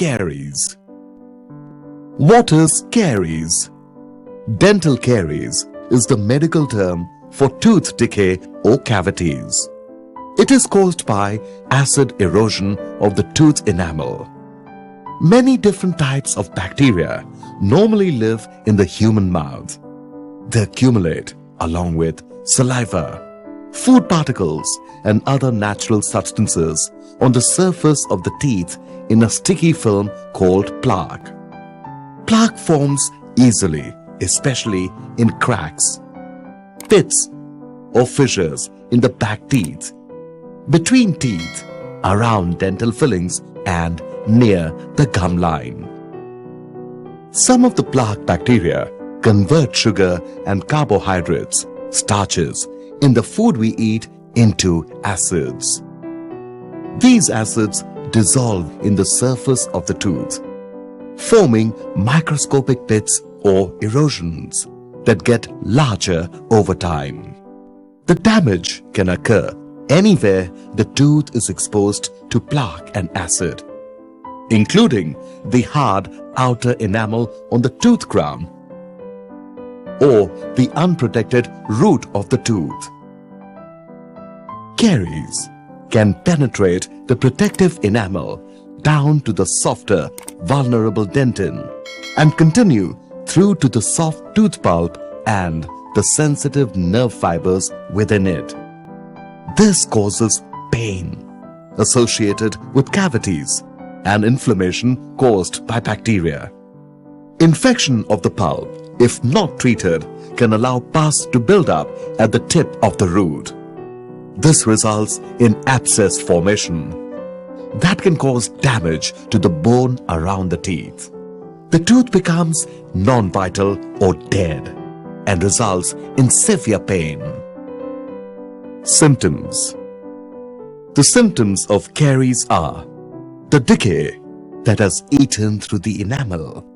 caries. What is caries? Dental caries is the medical term for tooth decay or cavities. It is caused by acid erosion of the tooth enamel. Many different types of bacteria normally live in the human mouth. They accumulate along with saliva, food particles, and other natural substances on the surface of the teeth in a sticky film called plaque. Plaque forms easily, especially in cracks, pits, or fissures in the back teeth, between teeth, around dental fillings, and near the gum line. Some of the plaque bacteria convert sugar and carbohydrates, starches, in the food we eat into acids. These acids dissolve in the surface of the tooth, forming microscopic pits or erosions that get larger over time. The damage can occur anywhere the tooth is exposed to plaque and acid, including the hard outer enamel on the tooth crown or the unprotected root of the tooth. Caries can penetrate the protective enamel down to the softer, vulnerable dentin and continue through to the soft tooth pulp and the sensitive nerve fibers within it. This causes pain associated with cavities and inflammation caused by bacteria. Infection of the pulp, if not treated, can allow pus to build up at the tip of the root. This results in abscess formation that can cause damage to the bone around the teeth. The tooth becomes non-vital or dead and results in severe pain. Symptoms. The symptoms of caries are the decay that has eaten through the enamel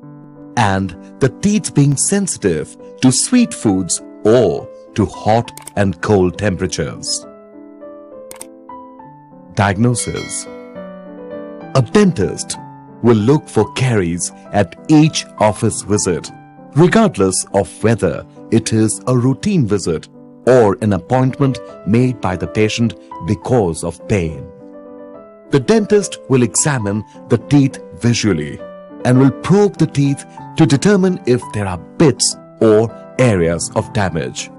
and the teeth being sensitive to sweet foods or to hot and cold temperatures. Diagnosis. A dentist will look for caries at each office visit, regardless of whether it is a routine visit or an appointment made by the patient because of pain. The dentist will examine the teeth visually and will probe the teeth to determine if there are bits or areas of damage.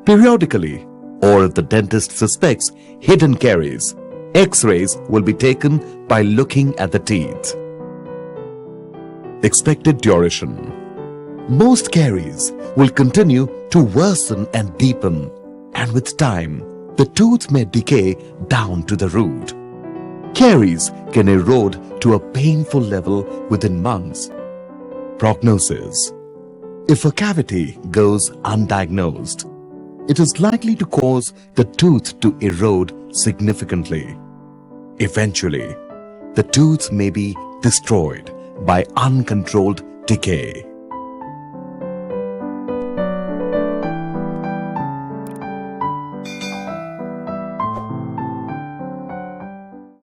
Periodically, or if the dentist suspects hidden caries, X-rays will be taken by looking at the teeth. Expected duration. Most caries will continue to worsen and deepen, and with time, the tooth may decay down to the root. Caries can erode to a painful level within months. Prognosis. If a cavity goes undiagnosed, it is likely to cause the tooth to erode significantly. Eventually, the tooth may be destroyed by uncontrolled decay.